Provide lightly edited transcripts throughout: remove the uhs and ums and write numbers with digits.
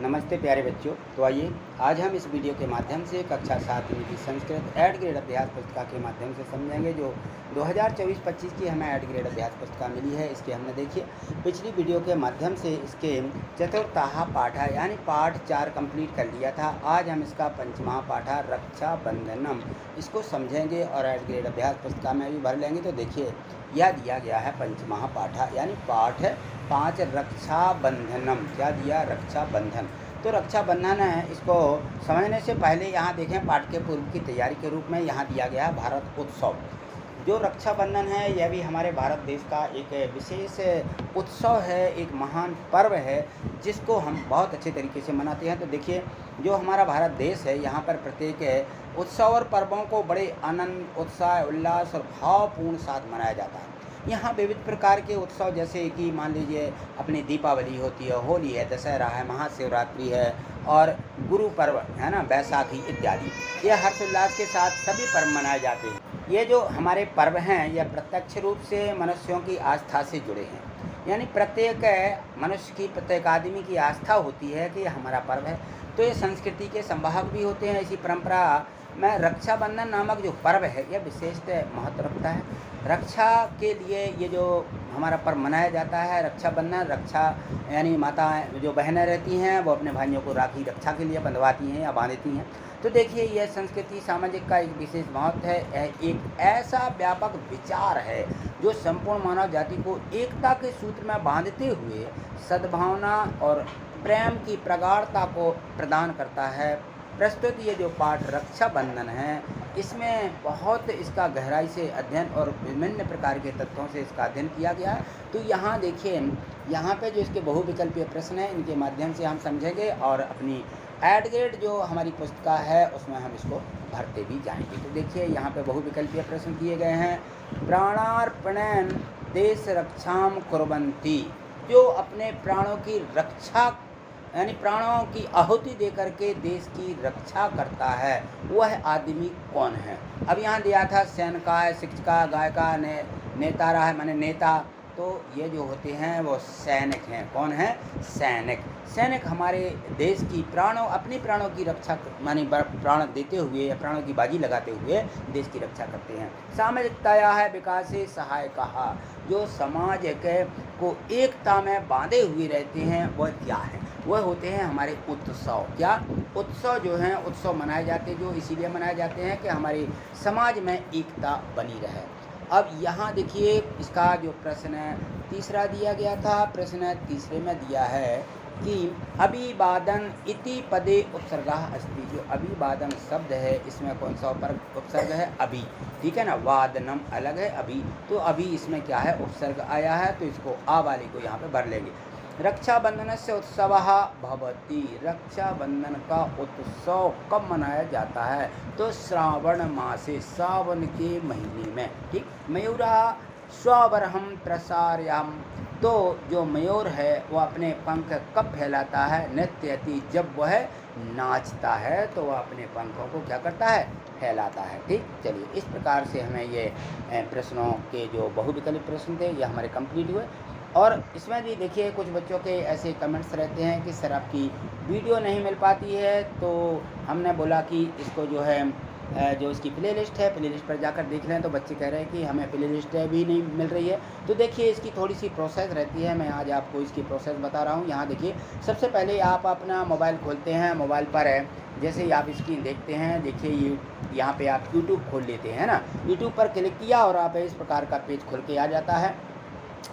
नमस्ते प्यारे बच्चों। तो आइए आज हम इस वीडियो के माध्यम से कक्षा 7वीं की संस्कृत ऐड ग्रेड अभ्यास पुस्तिका के माध्यम से समझेंगे जो 2024-25 की हमें ऐड ग्रेड अभ्यास पुस्तिका मिली है। इसके हमने देखिए पिछली वीडियो के माध्यम से इसके चतुर्थाः पाठा यानी पाठ 4 कंप्लीट कर लिया था। आज हम इसका पंचमाः पाठा रक्षाबंधनम इसको समझेंगे और ऐड ग्रेड अभ्यास पुस्तिका में भी भर लेंगे। तो देखिए यह दिया गया है पंचमाः पाठा यानी पाठ 5 रक्षाबंधनम। क्या दिया? रक्षाबंधन। तो रक्षाबंधन है, इसको समझने से पहले यहाँ देखें पाठ्य पूर्व की तैयारी के रूप में यहाँ दिया गया है भारत उत्सव। जो रक्षाबंधन है यह भी हमारे भारत देश का एक विशेष उत्सव है, एक महान पर्व है जिसको हम बहुत अच्छे तरीके से मनाते हैं। तो देखिए जो हमारा भारत देश है यहाँ पर प्रत्येक उत्सव और पर्वों को बड़े आनंद, उत्साह, उल्लास और भावपूर्ण साथ मनाया जाता है। यहाँ विविध प्रकार के उत्सव जैसे कि मान लीजिए अपनी दीपावली होती है, होली है, दशहरा है, महाशिवरात्रि है और गुरु पर्व है ना, बैसाखी इत्यादि, ये हर्षोल्लास के साथ सभी पर्व मनाए जाते हैं। ये जो हमारे पर्व हैं यह प्रत्यक्ष रूप से मनुष्यों की आस्था से जुड़े हैं, यानी प्रत्येक मनुष्य की, प्रत्येक आदमी की आस्था होती है कि यह हमारा पर्व है। तो ये संस्कृति के संवाहक भी होते हैं। इसी परंपरा में रक्षाबंधन नामक जो पर्व है यह विशेष महत्व रखता है। रक्षा के लिए ये जो हमारा पर्व मनाया जाता है रक्षाबंधन, रक्षा यानी माताएं जो बहनें रहती हैं वो अपने भाइयों को राखी रक्षा के लिए बंधवाती हैं या बांधती हैं। तो देखिए यह संस्कृति सामाजिक का एक विशेष महत्व है, एक ऐसा व्यापक विचार है जो संपूर्ण मानव जाति को एकता के सूत्र में बांधते हुए सद्भावना और प्रेम की प्रगाढ़ता को प्रदान करता है। प्रस्तुत ये जो पाठ रक्षाबंधन है इसमें बहुत इसका गहराई से अध्ययन और विभिन्न प्रकार के तत्वों से इसका अध्ययन किया गया है। तो यहाँ देखिए यहाँ पे जो इसके बहुविकल्पीय प्रश्न हैं इनके माध्यम से हम समझेंगे और अपनी ऐड ग्रेड जो हमारी पुस्तिका है उसमें हम इसको भरते भी जाएंगे। तो देखिए यहाँ पे बहुविकल्पीय प्रश्न दिए गए हैं। प्राणार्पणेन देश रक्षाम कुर्वन्ति, जो अपने प्राणों की रक्षा यानी प्राणों की आहुति देकर के देश की रक्षा करता है वह आदमी कौन है? अब यहाँ दिया था सैनिकाय, शिक्षिका, गायिका, नेता रहा है माने नेता। तो ये जो होते हैं वो सैनिक हैं। कौन है? सैनिक। सैनिक हमारे देश की अपनी प्राणों की रक्षा मानी प्राण देते हुए या प्राणों की बाजी लगाते हुए देश की रक्षा करते हैं। सामाजिकताया है विकास से सहायक, जो समाज को एकता में बांधे हुए रहते हैं वह क्या है? वह होते हैं हमारे उत्सव। क्या? उत्सव जो हैं उत्सव मनाए जाते हैं, जो इसीलिए मनाए जाते हैं कि हमारे समाज में एकता बनी रहे। अब यहाँ देखिए इसका जो प्रश्न तीसरा दिया गया था, प्रश्न तीसरे में दिया है कि अभिवादन इति पदे उपसर्गः अस्ति। जो अभिवादन शब्द है इसमें कौन सा उपसर्ग है? अभि। ठीक है ना, वादनम अलग है, अभि। तो अभी इसमें क्या है? उपसर्ग आया है, तो इसको आ वाले को यहाँ पे भर लेंगे। रक्षाबंधन से उत्सवः भवति, रक्षाबंधन का उत्सव कब मनाया जाता है? तो श्रावण मासे, सावन के महीने में। ठीक। मयूरा स्वबरहम प्रसार्यम, तो जो मयूर है वो अपने पंख कब फैलाता है? नृत्यति, जब वह नाचता है तो वह अपने पंखों को क्या करता है? फैलाता है। ठीक। चलिए इस प्रकार से हमें ये प्रश्नों के जो बहुविकल्प प्रश्न थे ये हमारे कंप्लीट हुए। और इसमें भी देखिए कुछ बच्चों के ऐसे कमेंट्स रहते हैं कि सर आपकी वीडियो नहीं मिल पाती है। तो हमने बोला कि इसको जो है जो इसकी प्लेलिस्ट है प्लेलिस्ट पर जाकर देख लें। तो बच्चे कह रहे हैं कि हमें प्लेलिस्ट भी नहीं मिल रही है। तो देखिए इसकी थोड़ी सी प्रोसेस रहती है, मैं आज आपको इसकी प्रोसेस बता रहा हूँ। यहाँ देखिए सबसे पहले आप अपना मोबाइल खोलते हैं, मोबाइल पर है जैसे ही आप स्क्रीन देखते हैं, देखिए ये यहाँ पे आप यूट्यूब खोल लेते हैं ना, यूट्यूब पर क्लिक किया और आप इस प्रकार का पेज खुल के आ जाता है।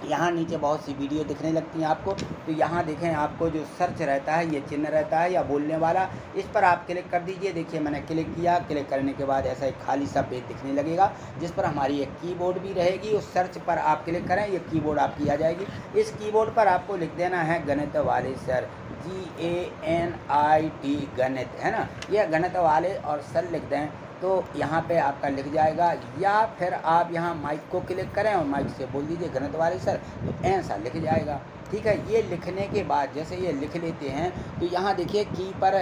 यहाँ नीचे बहुत सी वीडियो दिखने लगती हैं आपको। तो यहाँ देखें आपको जो सर्च रहता है ये चिन्ह रहता है या बोलने वाला, इस पर आप क्लिक कर दीजिए। देखिए मैंने क्लिक किया, क्लिक करने के बाद ऐसा एक खाली सा पेज दिखने लगेगा जिस पर हमारी एक कीबोर्ड भी रहेगी। उस सर्च पर आप क्लिक करें, ये कीबोर्ड आपकी आ जाएगी। इस कीबोर्ड पर आपको लिख देना है गणित वाले सर, GANIT गणित, है ना, यह गणित वाले और सर लिख दें तो यहाँ पे आपका लिख जाएगा। या फिर आप यहाँ माइक को क्लिक करें और माइक से बोल दीजिए गणित वाले सर, तो ऐसा लिख जाएगा। ठीक है। ये लिखने के बाद जैसे ये लिख लेते हैं तो यहाँ देखिए की पर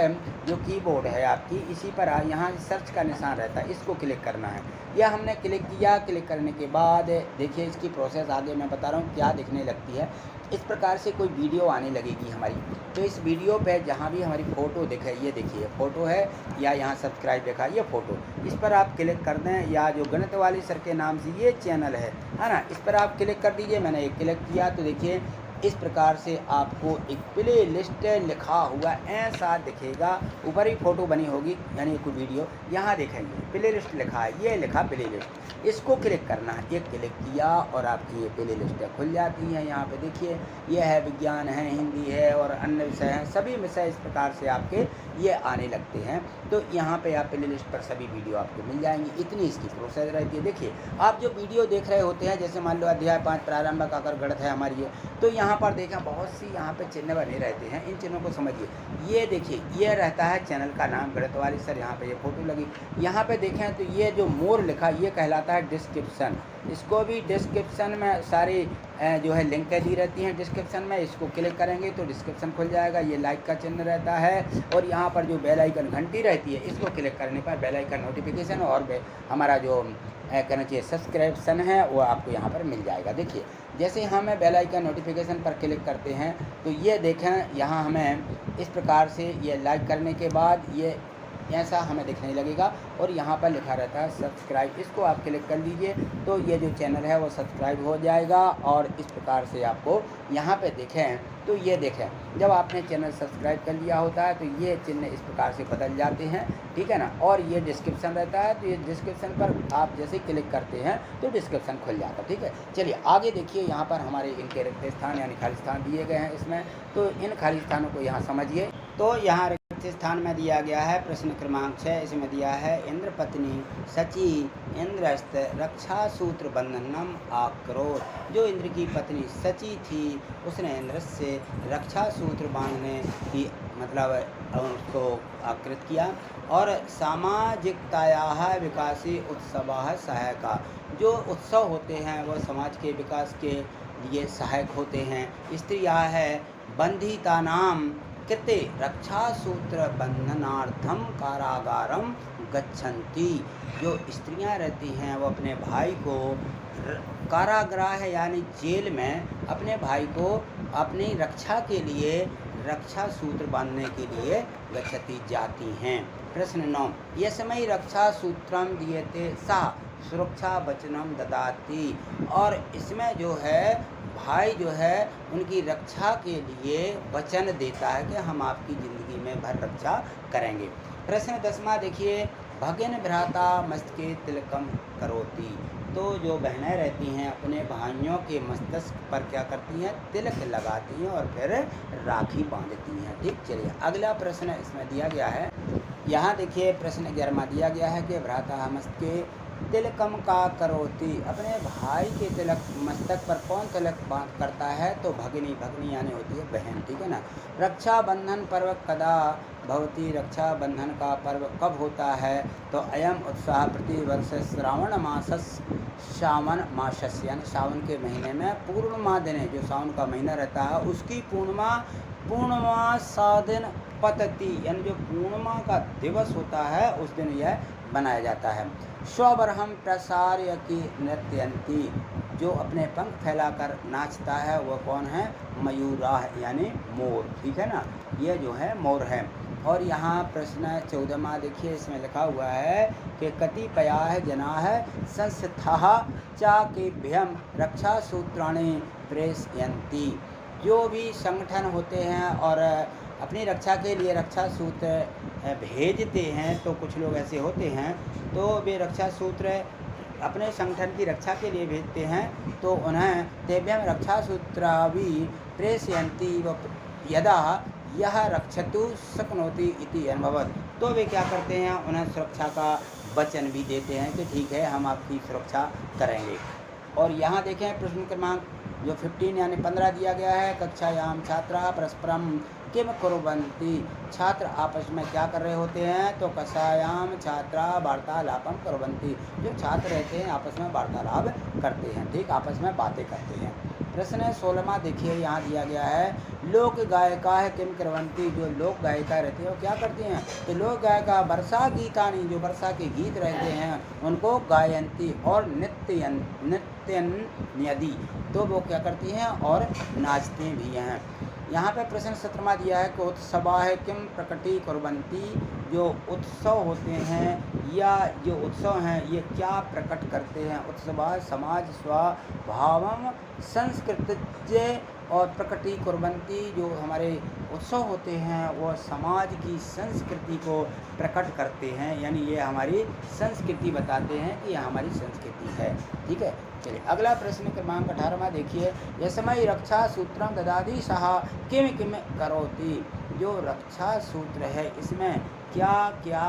जो कीबोर्ड है आपकी इसी पर यहाँ सर्च का निशान रहता है, इसको क्लिक करना है। यह हमने क्लिक किया, क्लिक करने के बाद देखिए इसकी प्रोसेस आगे मैं बता रहा हूँ क्या दिखने लगती है। इस प्रकार से कोई वीडियो आने लगेगी हमारी, तो इस वीडियो पे जहाँ भी हमारी फ़ोटो दिखे, ये देखिए फ़ोटो है या यहाँ सब्सक्राइब लिखा है, ये फ़ोटो, इस पर आप क्लिक कर दें, या जो गणित वाली सर के नाम से ये चैनल है ना, इस पर आप क्लिक कर दीजिए। मैंने एक क्लिक किया तो देखिए इस प्रकार से आपको एक प्ले लिस्ट लिखा हुआ ऐसा दिखेगा, ऊपर ही फ़ोटो बनी होगी यानी कोई वीडियो, यहाँ देखेंगे प्ले लिस्ट लिखा है, ये लिखा प्ले लिस्ट, इसको क्लिक करना है। एक क्लिक किया और आपकी ये प्ले लिस्ट खुल जाती है। यहाँ पे देखिए ये है विज्ञान है, हिंदी है और अन्य विषय हैं, सभी विषय इस प्रकार से आपके ये आने लगते हैं। तो यहाँ पे आप प्ले लिस्ट पर सभी वीडियो आपको मिल जाएंगी। इतनी इसकी प्रोसेस रहती है। देखिए आप जो वीडियो देख रहे होते हैं, जैसे मान लो अध्याय 5 प्रारंभिक आकर गणित है हमारी ये, तो यहाँ पर देखें बहुत सी यहाँ पे चिन्ह बने रहते हैं, इन चिन्हों को समझिए। ये देखिए ये रहता है चैनल का नाम गणित वाली सर, यहाँ पे ये फ़ोटो लगी। यहाँ पे देखें तो ये जो मोर लिखा ये कहलाता है डिस्क्रिप्शन, इसको भी डिस्क्रिप्शन में सारी जो है लिंक दी रहती हैं डिस्क्रिप्शन में, इसको क्लिक करेंगे तो डिस्क्रिप्शन खुल जाएगा। ये लाइक का चिन्ह रहता है और यहाँ पर जो बेल आइकन घंटी रहती है, इसको क्लिक करने पर बेल आइकन नोटिफिकेशन और हमारा जो कहना चाहिए सब्सक्रिप्शन है वो आपको यहाँ पर मिल जाएगा। देखिए जैसे हम बेल आइकन नोटिफिकेशन पर क्लिक करते हैं तो ये देखें यहाँ हमें इस प्रकार से ये लाइक करने के बाद ये ऐसा हमें दिखने लगेगा और यहाँ पर लिखा रहता है सब्सक्राइब, इसको आप क्लिक कर लीजिए तो ये जो चैनल है वो सब्सक्राइब हो जाएगा। और इस प्रकार से आपको यहाँ पे देखें तो ये देखें जब आपने चैनल सब्सक्राइब कर लिया होता है तो ये चिन्ह इस प्रकार से बदल जाते हैं, ठीक है ना। और ये डिस्क्रिप्शन रहता है तो ये डिस्क्रिप्शन पर आप जैसे क्लिक करते हैं तो डिस्क्रिप्शन खुल जाता है, ठीक है। चलिए आगे देखिए, यहाँ पर हमारे इनके रिक्त स्थान यानी खाली स्थान दिए गए हैं इसमें, तो इन खाली स्थानों को यहाँ समझिए। तो यहाँ स्थान में दिया गया है प्रश्न क्रमांक 6, इसमें दिया है इंद्र पत्नी सची इंद्रस्त रक्षा सूत्र बंधनम आक्रोध। जो इंद्र की पत्नी सची थी उसने इंद्र से रक्षा सूत्र बांधने की मतलब उसको आकृत किया। और सामाजिकताया विकासी उत्सव सहायका, जो उत्सव होते हैं वह समाज के विकास के लिए सहायक होते हैं। स्त्रियां है बंधिता नाम कृते रक्षा सूत्र बंधनार्थम कारागारम गच्छन्ति। जो स्त्रियां रहती हैं वो अपने भाई को कारागृह यानी जेल में अपने भाई को अपनी रक्षा के लिए रक्षा सूत्र बांधने के लिए गच्छति जाती हैं। प्रश्न 9, यस्मै रक्षा सूत्रम दीयते सा सुरक्षा वचनम ददाति। और इसमें जो है भाई जो है उनकी रक्षा के लिए वचन देता है कि हम आपकी ज़िंदगी में भर रक्षा करेंगे। प्रश्न 10वां देखिए, भगिन भ्राता मस्तके तिलकम करोति। तो जो बहनें रहती हैं अपने भाइयों के मस्तक पर क्या करती हैं, तिलक लगाती हैं और फिर राखी बांधती हैं, ठीक। चलिए अगला प्रश्न इसमें दिया गया है, यहाँ देखिए प्रश्न 11वां दिया गया है कि भ्राता मस्तके तिलकम का करोति। अपने भाई के तिलक मस्तक पर कौन तिलक करता है, तो भगिनी, भगिनी यानी होती है बहन, ठीक है ना। रक्षा बंधन पर्व कदा भवती, रक्षा बंधन का पर्व कब होता है, तो अयम उत्साह प्रतिवर्ष श्रावण मासस श्रावण मासस यानी सावन के महीने में पूर्णिमा दिन, जो सावन का महीना रहता है उसकी पूर्णिमा साधन पतति यानी जो पूर्णिमा का दिवस होता है उस दिन यह बनाया जाता है। स्वबरहम प्रसार्य की नृत्यंती, जो अपने पंख फैलाकर नाचता है वह कौन है, मयूराह यानी मोर, ठीक है ना, ये जो है मोर है। और यहाँ प्रश्न 14वां देखिए, इसमें लिखा हुआ है कि कतिपयाः जनाः संस्थाः चाकेभ्यं रक्षा सूत्राणि प्रेषयन्ति। जो भी संगठन होते हैं और अपनी रक्षा के लिए रक्षा सूत्र भेजते हैं, तो कुछ लोग ऐसे होते हैं तो वे रक्षा सूत्र अपने संगठन की रक्षा के लिए भेजते हैं, तो उन्हें तेभ्यं रक्षा सूत्रावि प्रेषयन्ति यदा यह रक्षतु शक्नोति इति अनुभवत। तो वे क्या करते हैं, उन्हें सुरक्षा का वचन भी देते हैं कि ठीक है हम आपकी सुरक्षा करेंगे। और यहाँ देखें प्रश्न क्रमांक जो 15 यानी 15 दिया गया है, कक्षायाम छात्रा परस्परम किम कुर्वन्ति। छात्र आपस में क्या कर रहे होते हैं, तो कक्षायाम छात्रा वार्तालापम कुर्वन्ति। जो छात्र रहते हैं आपस में वार्तालाप करते हैं, ठीक, आपस में बातें करते हैं। प्रश्न 16वां देखिए, यहाँ दिया गया है लोक गायिका है किम कुर्वन्ति। जो लोक गायिका रहती है वो क्या करती हैं, तो लोक गायिका वर्षा गीतानी, जो वर्षा के गीत रहते हैं उनको गायन्ति और नृत्य नृत्यन यदि, तो वो क्या करती हैं और नाचते भी हैं। यहाँ पे प्रश्न 17वां दिया है कि उत्सवा है किम प्रकटी कुर्वन्ति, जो उत्सव होते हैं या जो उत्सव हैं ये क्या प्रकट करते हैं। उत्सवा समाज स्वभावम संस्कृत्य और प्रकटी कुर्वन्ति, जो हमारे उत्सव होते हैं वो समाज की संस्कृति को प्रकट करते हैं, यानी ये हमारी संस्कृति बताते हैं कि यह हमारी संस्कृति है। ठीक है, चलिए अगला प्रश्न क्रमांक 18वां देखिए। यस्मै रक्षा सूत्रम ददाति सः किम किम करोति, जो रक्षा सूत्र है इसमें क्या क्या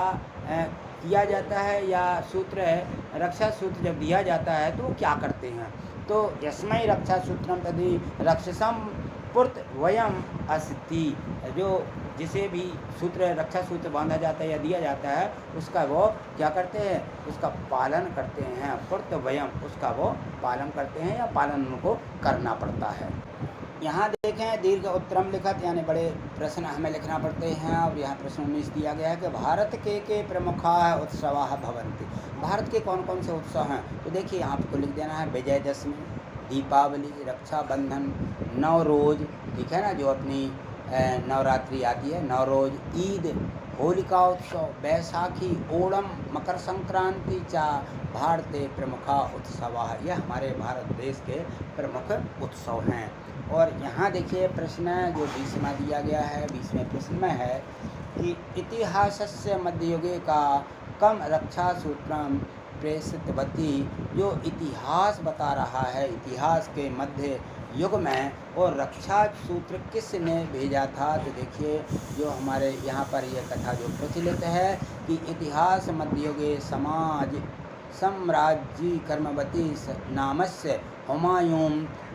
किया जाता है, या सूत्र है रक्षा सूत्र जब दिया जाता है तो वो क्या करते हैं। तो यस्मै रक्षा सूत्रम तदि रक्षसम पुर्त वयम अस्ति, जो जिसे भी सूत्र रक्षा सूत्र बांधा जाता है या दिया जाता है उसका वो क्या करते हैं, उसका पालन करते हैं। पुर्त वयम, उसका वो पालन करते हैं या पालन उनको करना पड़ता है। यहाँ देखें दीर्घ उत्तरम लिखत, यानी बड़े प्रश्न हमें लिखना पड़ते हैं। और यहाँ प्रश्न 19 दिया गया है कि भारत के प्रमुखा उत्सवाः भवन्ति, भारत के कौन कौन से उत्सव हैं। तो देखिए यहाँ आपको लिख देना है विजयदशमी, दीपावली, रक्षाबंधन, नवरोज, ठीक है ना, जो अपनी नवरात्रि आती है, नवरोज, ईद, होलिका उत्सव, बैसाखी, ओणम, मकर संक्रांति चा भारतीय प्रमुखा उत्सवाः, यह हमारे भारत देश के प्रमुख उत्सव हैं। और यहाँ देखिए प्रश्न जो 20वां दिया गया है, 20वें प्रश्न में है कि इतिहासस्य मध्ययुगे का कम रक्षा सूत्रम प्रेषितवती, जो इतिहास बता रहा है इतिहास के मध्य युग में और रक्षा सूत्र किसने भेजा था। तो देखिए जो हमारे यहाँ पर यह कथा जो प्रचलित है कि इतिहास मध्ययुगे समाज सम्राज्ञी कर्मवती नामस्य हुमायूं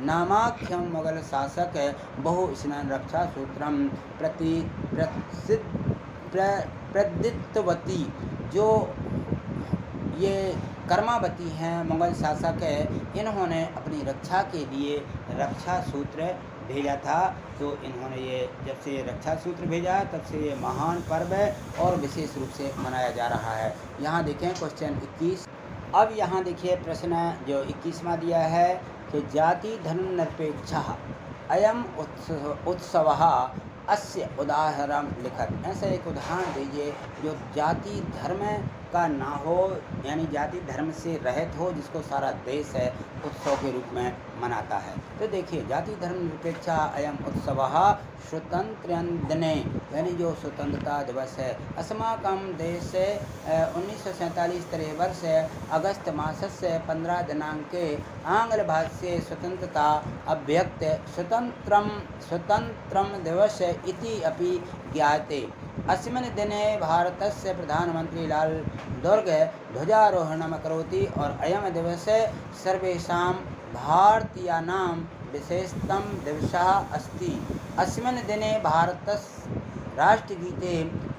नामाख्यम मुगल शासक बहु स्नान रक्षा सूत्रम प्रदित्वती, जो ये कर्मावती हैं मुगल शासक है, इन्होंने अपनी रक्षा के लिए रक्षा सूत्र भेजा था। तो इन्होंने ये जब से रक्षा सूत्र भेजा तब से ये महान पर्व है और विशेष रूप से मनाया जा रहा है। यहाँ देखें क्वेश्चन 21। अब यहाँ देखिए प्रश्न जो 21वां दिया है कि जाति धर्म निरपेक्षः अयम उत्सवः अस्य उदाहरण लिखत, ऐसा एक उदाहरण दीजिए जो जाति धर्म का ना हो, यानी जाति धर्म से रहित हो, जिसको सारा देश है उत्सव के रूप में मनाता है। तो देखिए जाति धर्म निरपेक्षा अयम उत्सवः स्वतंत्र दिने, यानी जो स्वतंत्रता दिवस है अस्माकं देशे 1947 तरे वर्ष अगस्त मासस्य 15 दिनांके आंग्लभाष्ये स्वतंत्रता अभ्यक्त स्वतंत्रम दिवस इति अपि ज्ञायते। अस्मिन् दिने भारतस्य प्रधानमंत्री लाल दुर्ग ध्वजारोहणं करोति और अयं दिवस सर्वेषां भारतीयानां विशेषतम दिवसः अस्ति। अस्मिन् दिने भारतस्य राष्ट्रगीते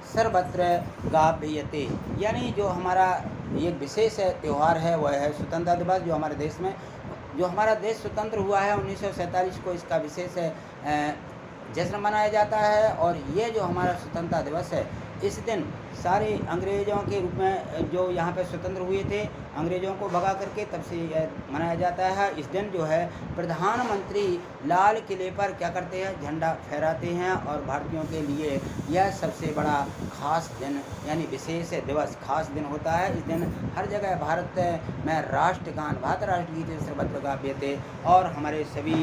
सर्वत्र गाभ्यते, यानी जो हमारा ये विशेष त्यौहार है वह है स्वतंत्रता दिवस, जो हमारे देश में जो हमारा देश स्वतंत्र हुआ है 1947 को, इसका विशेष जश्न मनाया जाता है। और ये जो हमारा स्वतंत्रता दिवस है इस दिन सारे अंग्रेज़ों के रूप में जो यहाँ पे स्वतंत्र हुए थे, अंग्रेज़ों को भगा करके तब से मनाया जाता है। इस दिन जो है प्रधानमंत्री लाल किले पर क्या करते हैं, झंडा फहराते हैं और भारतीयों के लिए यह सबसे बड़ा खास दिन यानी विशेष दिवस खास दिन होता है। इस दिन हर जगह भारत में राष्ट्रगान भारत राष्ट्रगीत सर्वत्र गाते और हमारे सभी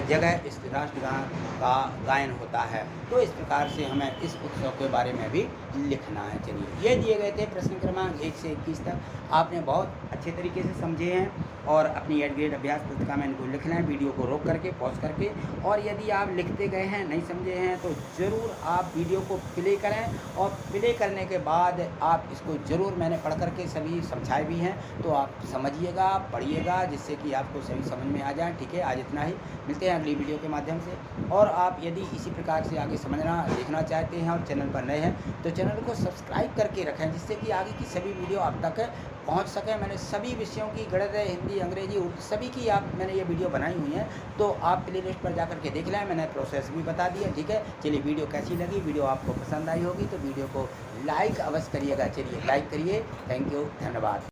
जगह इस राष्ट्रगान का गायन होता है। तो इस प्रकार से हमें इस उत्सव के बारे में भी लिखना है। चलिए ये दिए गए थे प्रश्न क्रमांक 1 से 21 तक, आपने बहुत अच्छे तरीके से समझे हैं और अपनी 8th ग्रेड अभ्यास पुस्तिका में इनको लिखना है, वीडियो को रोक करके पॉज करके। और यदि आप लिखते गए हैं नहीं समझे हैं तो ज़रूर आप वीडियो को प्ले करें और प्ले करने के बाद आप इसको ज़रूर मैंने पढ़ करके सभी समझाए भी हैं, तो आप समझिएगा पढ़िएगा जिससे कि आपको सभी समझ में आ जाए। ठीक है, आज इतना ही, मिलते हैं अगली वीडियो के माध्यम से। और आप यदि इसी प्रकार से आगे समझना देखना चाहते हैं और चैनल पर नए हैं तो चैनल को सब्सक्राइब करके रखें जिससे कि आगे की सभी वीडियो आप तक पहुंच सकें। मैंने सभी विषयों की गणित हिंदी अंग्रेजी उर्दू सभी की मैंने ये वीडियो बनाई हुई है, तो आप प्ले लिस्ट पर जा करके देख लें, मैंने प्रोसेस भी बता दिया। ठीक है, चलिए वीडियो कैसी लगी, वीडियो आपको पसंद आई होगी तो वीडियो को लाइक अवश्य करिएगा। चलिए लाइक करिए, थैंक यू, धन्यवाद।